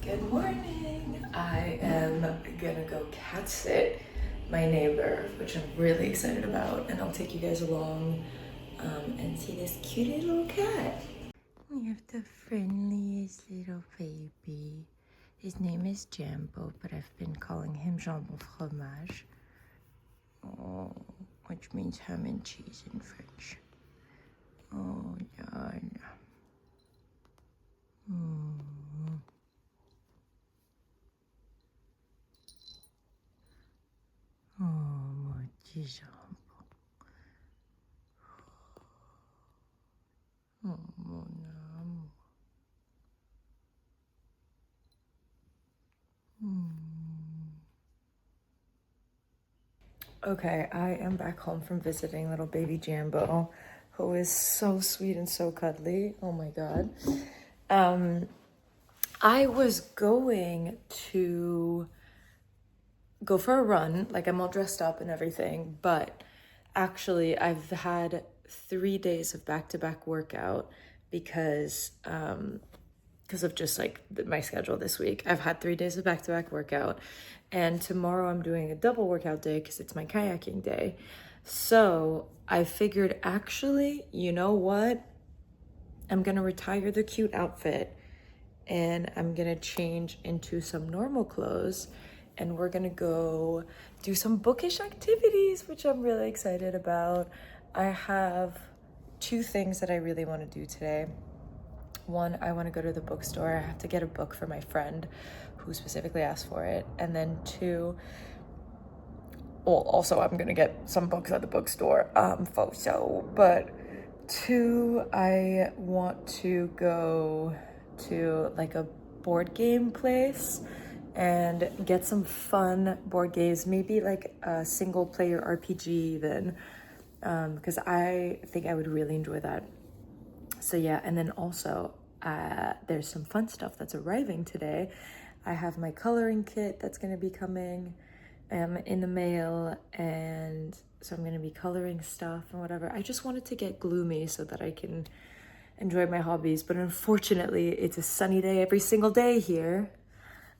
Good morning. I am gonna go cat sit my neighbor, which I'm really excited about, and I'll take you guys along and see this cute little cat. We have the friendliest little baby. His name is Jambo, but I've been calling him jambon fromage, which means ham and cheese in French. Oh, yeah. Oh, mon petit jambon. Oh, mon amour. Okay, I am back home from visiting little baby Jambo, who is so sweet and so cuddly. Oh my god. I was going to go for a run, like I'm all dressed up and everything, but actually I've had 3 days of back-to-back workout because of just like my schedule this week. I've had 3 days of back-to-back workout, and tomorrow I'm doing a double workout day because it's my kayaking day. So I figured, actually, you know what? I'm gonna retire the cute outfit and I'm gonna change into some normal clothes, and we're gonna go do some bookish activities, which I'm really excited about. I have 2 things that I really want to do today. One, I want to go to the bookstore. I have to get a book for my friend who specifically asked for it. And then 2, well, also I'm gonna get some books at the bookstore, but 2, I want to go to like a board game place and get some fun board games, maybe like a single player RPG even, because I think I would really enjoy that. So yeah, and then also there's some fun stuff that's arriving today. I have my coloring kit that's gonna be coming in the mail, and so I'm gonna be coloring stuff and whatever. I just wanted to get gloomy so that I can enjoy my hobbies, but unfortunately it's a sunny day every single day here.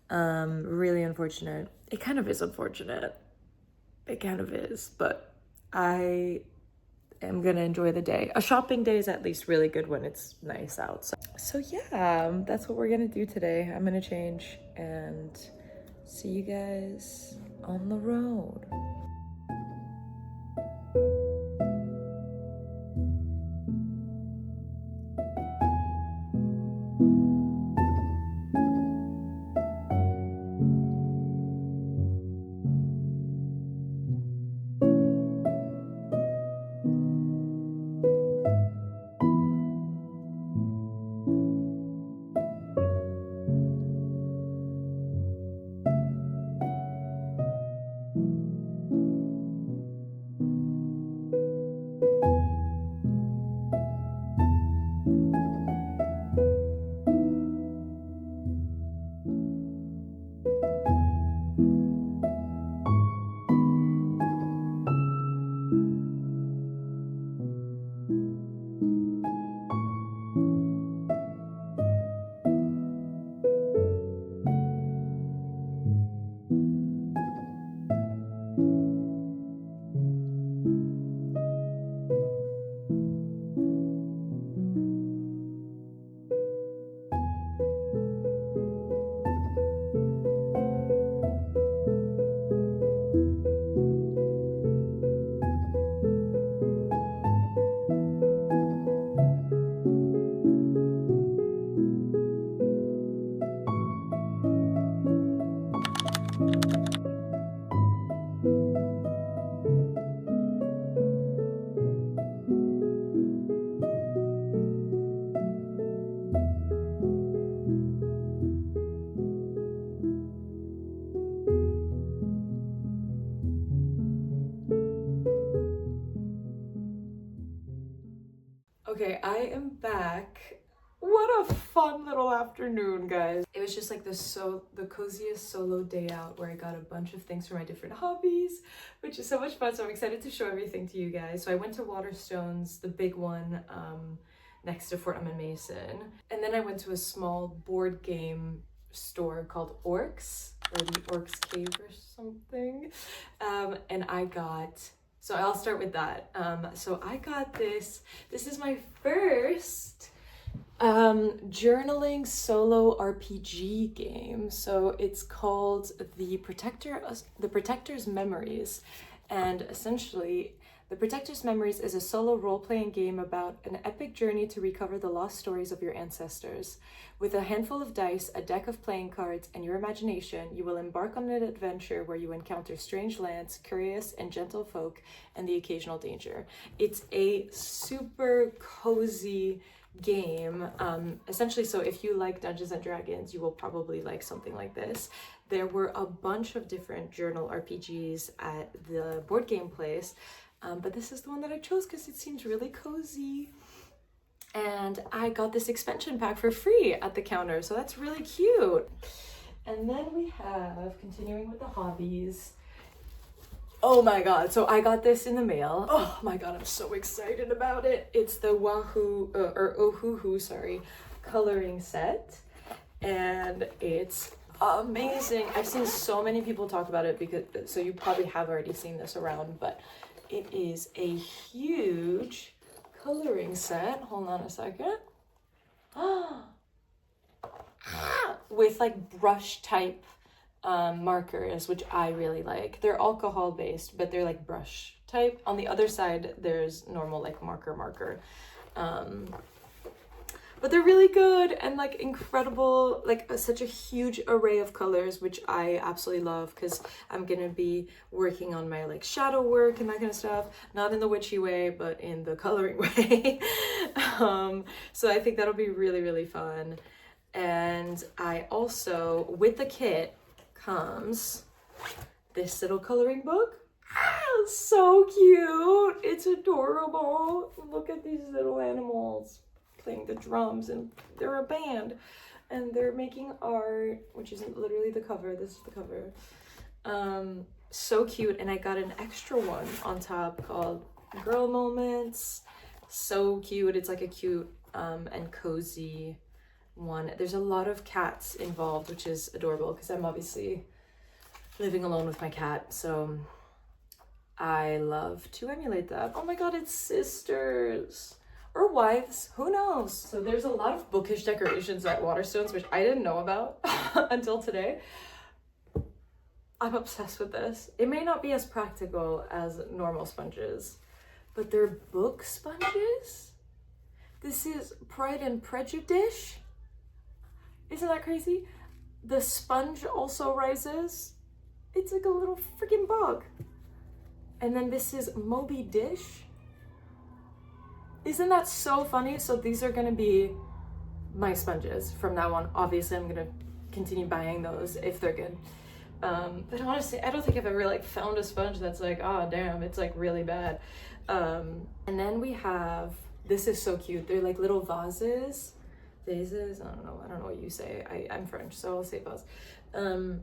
Really unfortunate. It kind of is unfortunate. It kind of is, but I am gonna enjoy the day. A shopping day is at least really good when it's nice out. So yeah, that's what we're gonna do today. I'm gonna change and see you guys on the road. Okay, I am back. What a fun little afternoon, guys. It was just like the coziest solo day out where I got a bunch of things for my different hobbies, which is so much fun. So I'm excited to show everything to you guys. So I went to Waterstones, the big one, next to Fort Mason. And then I went to a small board game store called Orcs, or the Orcs Cave or something. And I got, so I'll start with that. So I got this is my first journaling solo RPG game. So it's called The Protector's Memories. And essentially, The Protector's Memories is a solo role-playing game about an epic journey to recover the lost stories of your ancestors. With a handful of dice, a deck of playing cards, and your imagination, you will embark on an adventure where you encounter strange lands, curious and gentle folk, and the occasional danger. It's a super cozy game. Essentially, so if you like Dungeons and Dragons, you will probably like something like this. There were a bunch of different journal RPGs at the board game place, but this is the one that I chose because it seems really cozy. And I got this expansion pack for free at the counter, so that's really cute. And then we have, continuing with the hobbies, oh my god, so I got this in the mail. Oh my god, I'm so excited about it. It's the Ohuhu, coloring set. And it's amazing. I've seen so many people talk about it because, so you probably have already seen this around, but it is a huge coloring set. Hold on a second. With like brush type markers, which I really like. They're alcohol based, but they're like brush type. On the other side, there's normal like marker. But they're really good and like incredible, like such a huge array of colors, which I absolutely love because I'm gonna be working on my like shadow work and that kind of stuff, not in the witchy way, but in the coloring way. So I think that'll be really, really fun. And I also, with the kit, comes this little coloring book. So cute. It's adorable. Look at these little animals playing the drums, and they're a band and they're making art, which isn't literally the cover. This is the cover. So cute. And I got an extra one on top called Girl Moments. So cute. It's like a cute and cozy one. There's a lot of cats involved, which is adorable because I'm obviously living alone with my cat, so I love to emulate that. Oh my god, it's sisters or wives, who knows? So there's a lot of bookish decorations at Waterstones, which I didn't know about until today. I'm obsessed with this. It may not be as practical as normal sponges, but they're book sponges. This is Pride and Prejudice. Isn't that crazy? The sponge also rises. It's like a little freaking bug. And then this is Moby Dish. Isn't that so funny? So these are gonna be my sponges from now on. Obviously, I'm gonna continue buying those if they're good. But honestly, I don't think I've ever like found a sponge that's like, oh damn, it's like really bad. And then we have, this is so cute. They're like little vases. Vases, I don't know what you say. I'm French, so I'll say vase. And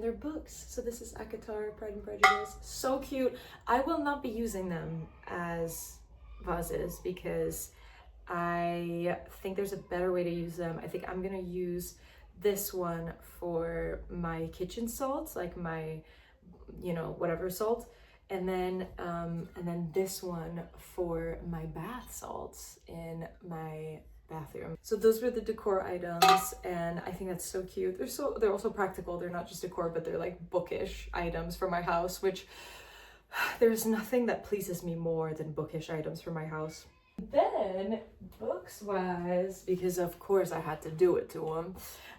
they're books. So this is Akatar, Pride and Prejudice. So cute. I will not be using them as vases because I think there's a better way to use them. I think I'm gonna use this one for my kitchen salts, like my, whatever salt. And then this one for my bath salts in my bathroom. So those were the decor items, and I think that's so cute. They're also practical. They're not just decor, but they're like bookish items for my house, which there's nothing that pleases me more than bookish items for my house. Then books wise, because of course I had to do it to them,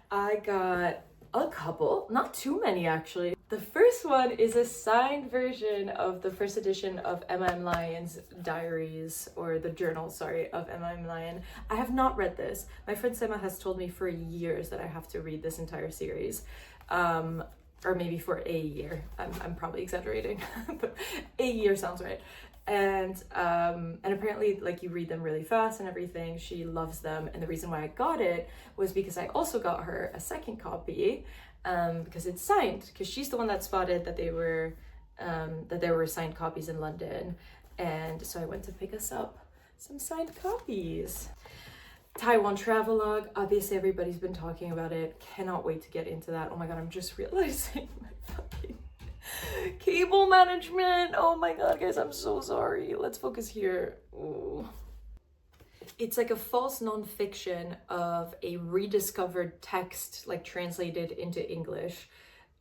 I got a couple, not too many actually. The first one is a signed version of the first edition of Emma M. Lyon's diaries, or the journal, sorry, of Emma M. Lyon. I have not read this. My friend Sema has told me for years that I have to read this entire series. Or maybe for a year. I'm probably exaggerating, but a year sounds right. And apparently like you read them really fast and everything. She loves them, and the reason why I got it was because I also got her a second copy, because it's signed, because she's the one that spotted that they were that there were signed copies in London, and so I went to pick us up some signed copies. Taiwan travelogue, obviously everybody's been talking about it. Cannot wait to get into that. Oh my god, I'm just realizing my fucking cable management. Oh my god, guys, I'm so sorry. Let's focus here. Ooh. It's like a false non-fiction of a rediscovered text, like translated into English,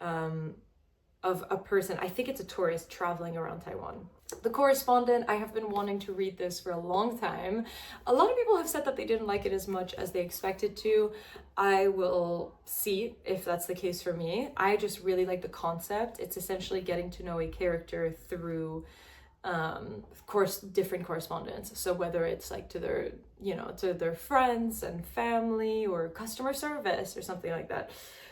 of a person, I think it's a tourist traveling around Taiwan. The Correspondent, I have been wanting to read this for a long time. A lot of people have said that they didn't like it as much as they expected to. I will see if that's the case for me. I just really like the concept. It's essentially getting to know a character through of course different correspondence, so whether it's like to their, you know, to their friends and family or customer service or something like that.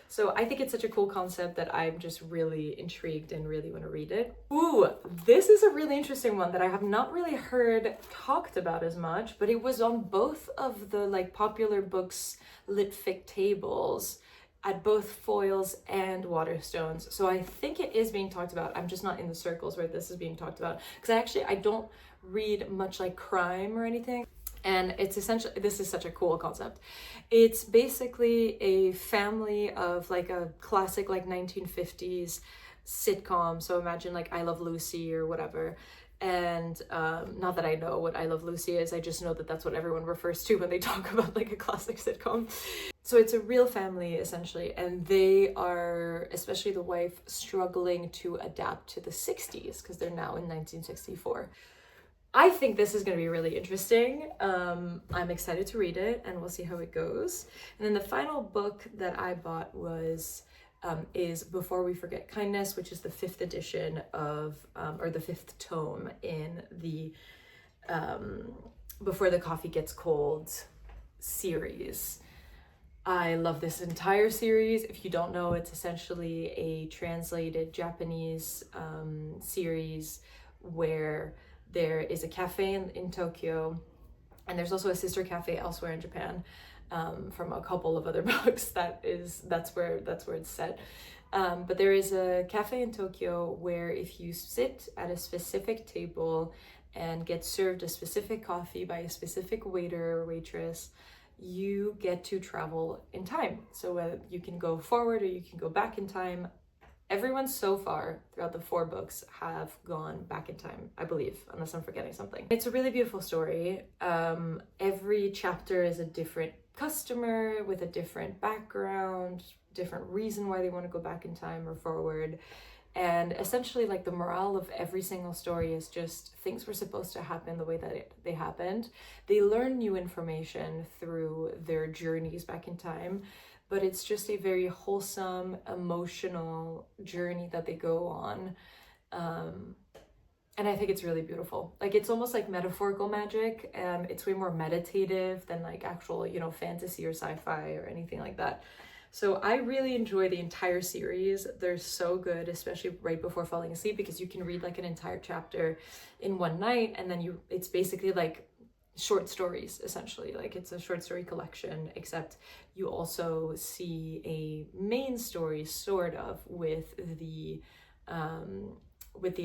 So I think it's such a cool concept that I'm just really intrigued and really want to read it. Ooh, this is a really interesting one that I have not really heard talked about as much, but it was on both of the like popular books lit fic tables at both Foils and Waterstones. So I think it is being talked about. I'm just not in the circles where this is being talked about, because I don't read much like crime or anything. And it's essentially, this is such a cool concept. It's basically a family of like a classic like 1950s sitcom. So imagine like I Love Lucy or whatever. And not that I know what I Love Lucy is, I just know that that's what everyone refers to when they talk about like a classic sitcom. So it's a real family essentially, and they are, especially the wife, struggling to adapt to the 60s because they're now in 1964. I think this is going to be really interesting. I'm excited to read it, and we'll see how it goes. And then the final book that I bought is Before We Forget Kindness, which is the 5th edition of, or the 5th tome in the Before the Coffee Gets Cold series. I love this entire series. If you don't know, it's essentially a translated Japanese series where there is a cafe in Tokyo, and there's also a sister cafe elsewhere in Japan, from a couple of other books. That's where it's set. But there is a cafe in Tokyo where if you sit at a specific table and get served a specific coffee by a specific waiter or waitress, you get to travel in time. So you can go forward or you can go back in time. Everyone so far throughout the 4 books have gone back in time, I believe, unless I'm forgetting something. It's a really beautiful story. Every chapter is a different customer with a different background, different reason why they want to go back in time or forward. And essentially like the morale of every single story is just things were supposed to happen the way that they happened. They learn new information through their journeys back in time, but it's just a very wholesome, emotional journey that they go on. And I think it's really beautiful. Like, it's almost like metaphorical magic. It's way more meditative than like actual, you know, fantasy or sci-fi or anything like that. So I really enjoy the entire series. They're so good, especially right before falling asleep, because you can read like an entire chapter in one night, and then it's basically like short stories, essentially. Like, it's a short story collection, except you also see a main story sort of with the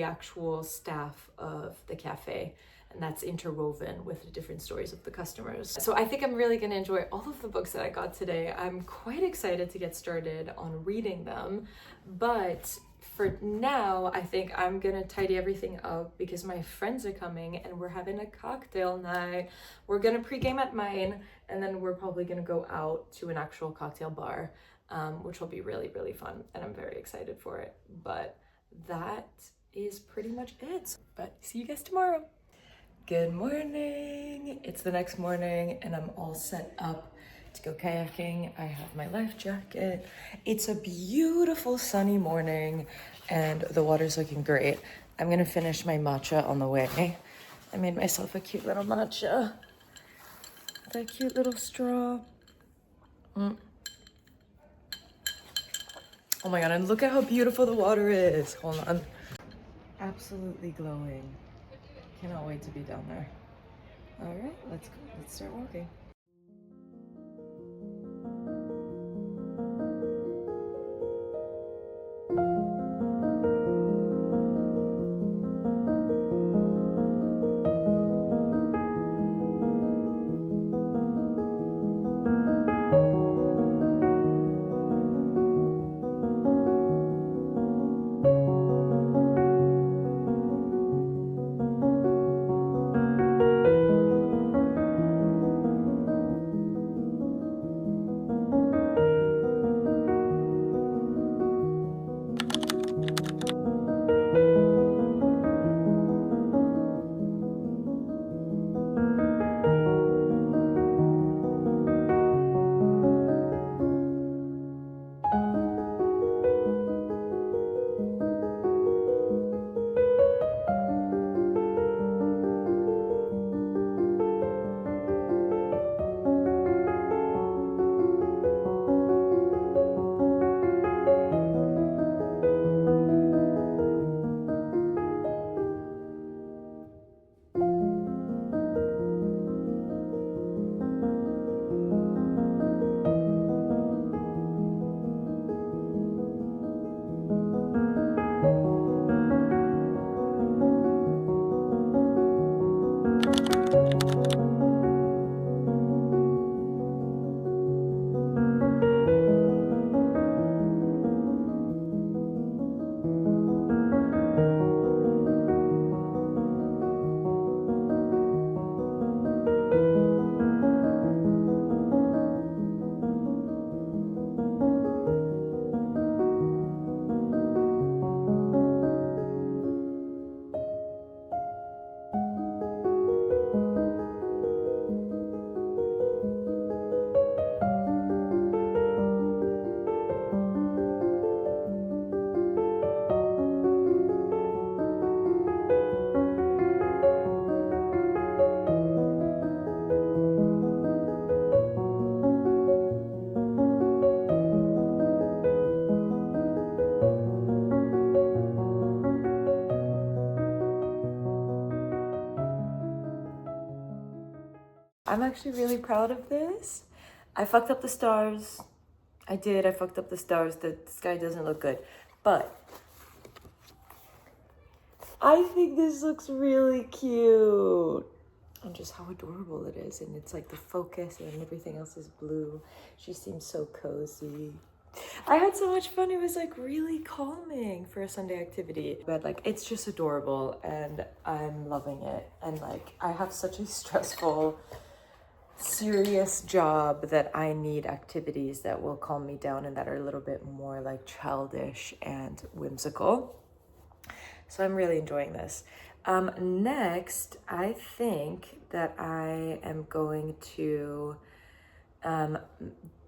actual staff of the cafe, and that's interwoven with the different stories of the customers. So I think I'm really going to enjoy all of the books that I got today. I'm quite excited to get started on reading them, but for now, I think I'm gonna tidy everything up because my friends are coming and we're having a cocktail night. We're gonna pregame at mine, and then we're probably gonna go out to an actual cocktail bar, which will be really, really fun, and I'm very excited for it. But that is pretty much it. But see you guys tomorrow. Good morning. It's the next morning and I'm all set up to go kayaking. I have my life jacket. It's a beautiful sunny morning and the water's looking great. I'm gonna finish my matcha on the way. I made myself a cute little matcha. That cute little straw. Oh my god, and look at how beautiful the water is. Hold on. Absolutely glowing. Cannot wait to be down there. All right, let's go. Let's start walking. I'm actually really proud of this. I fucked up the stars. I did. I fucked up the stars. The sky doesn't look good. But I think this looks really cute. And just how adorable it is. And it's like the focus and everything else is blue. She seems so cozy. I had so much fun. It was like really calming for a Sunday activity. But like, it's just adorable and I'm loving it. And like, I have such a stressful, serious job that I need activities that will calm me down and that are a little bit more like childish and whimsical. So I'm really enjoying this. Next, I think that I am going to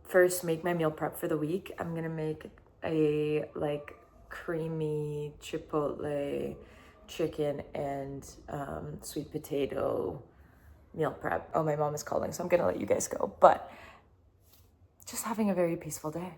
first make my meal prep for the week. I'm gonna make a like creamy chipotle chicken and sweet potato meal prep. Oh, my mom is calling, so I'm gonna let you guys go. But just having a very peaceful day.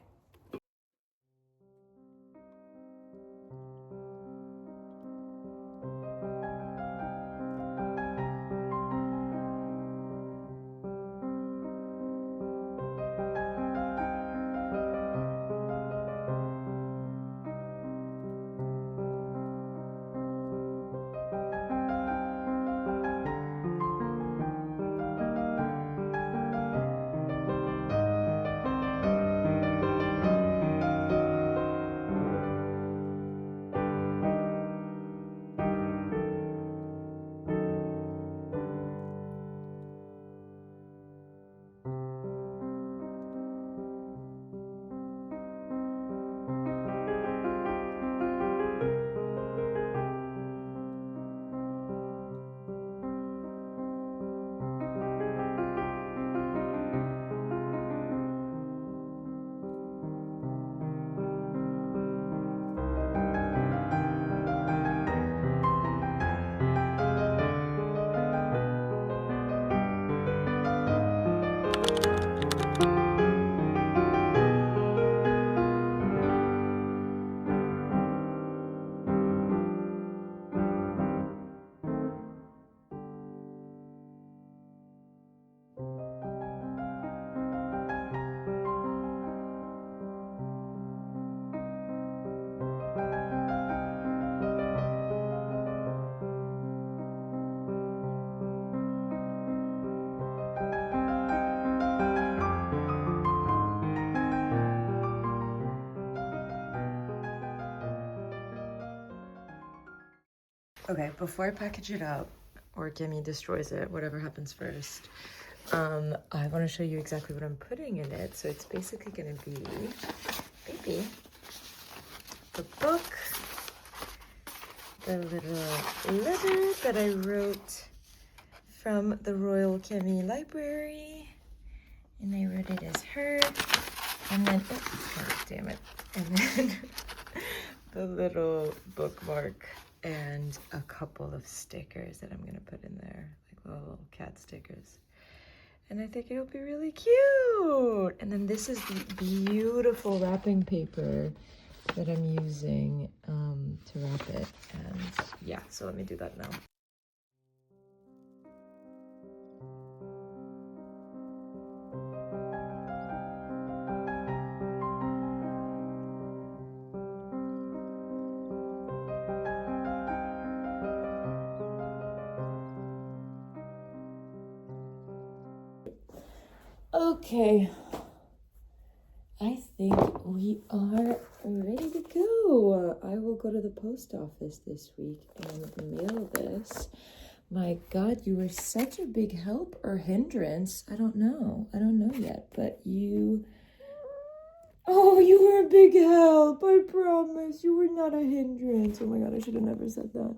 Okay, before I package it up or Kimmy destroys it, whatever happens first, I want to show you exactly what I'm putting in it. So it's basically going to be, baby, the book, the little letter that I wrote from the Royal Kimmy Library, and I wrote it as her, and then, oh, god damn it, and then the little bookmark and a couple of stickers that I'm gonna put in there, like little cat stickers. And I think it'll be really cute. And then this is the beautiful wrapping paper that I'm using to wrap it. And yeah, so let me do that now. Okay, I think we are ready to go. I will go to the post office this week and mail this. My God, you were such a big help or hindrance. I don't know yet, but you... Oh, you were a big help, I promise. You were not a hindrance. Oh my God, I should have never said that.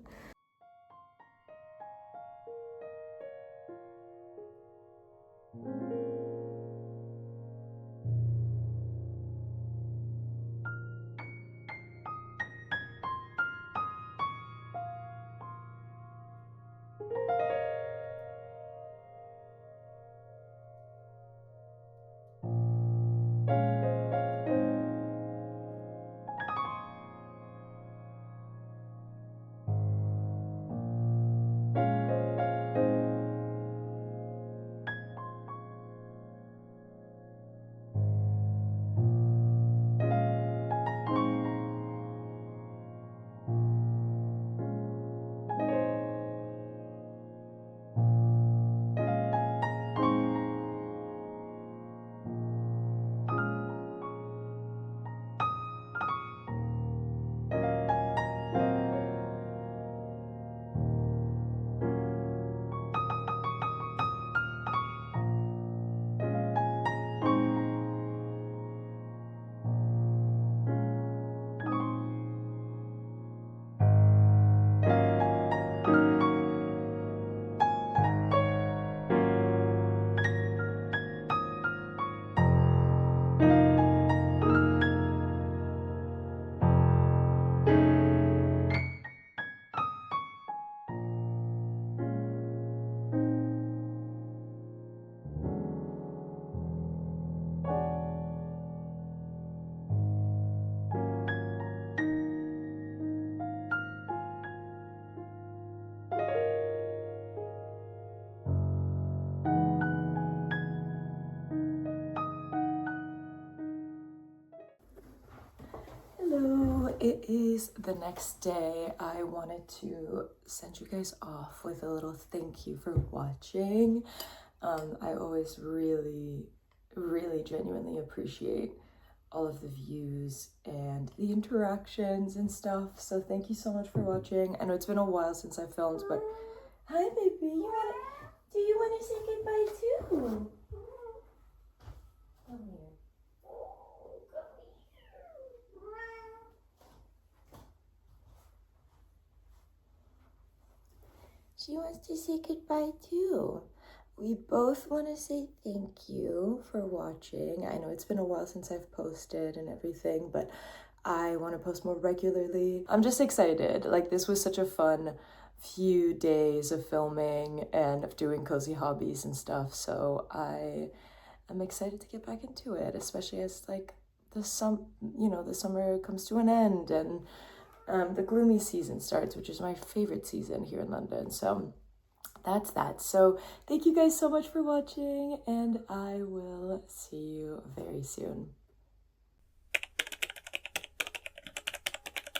Hello, it is the next day. I wanted to send you guys off with a little thank you for watching. I always really genuinely appreciate all of the views and the interactions and stuff. So thank you so much for watching. I know it's been a while since I filmed, but hi baby, do you want to say goodbye too? Come here. She wants to say goodbye too. We both want to say thank you for watching. I know it's been a while since I've posted and everything, but I want to post more regularly. I'm just excited. Like, this was such a fun few days of filming and of doing cozy hobbies and stuff. So I am excited to get back into it, especially as like the summer comes to an end and the gloomy season starts, which is my favorite season here in London. So that's that. So thank you guys so much for watching, and I will see you very soon.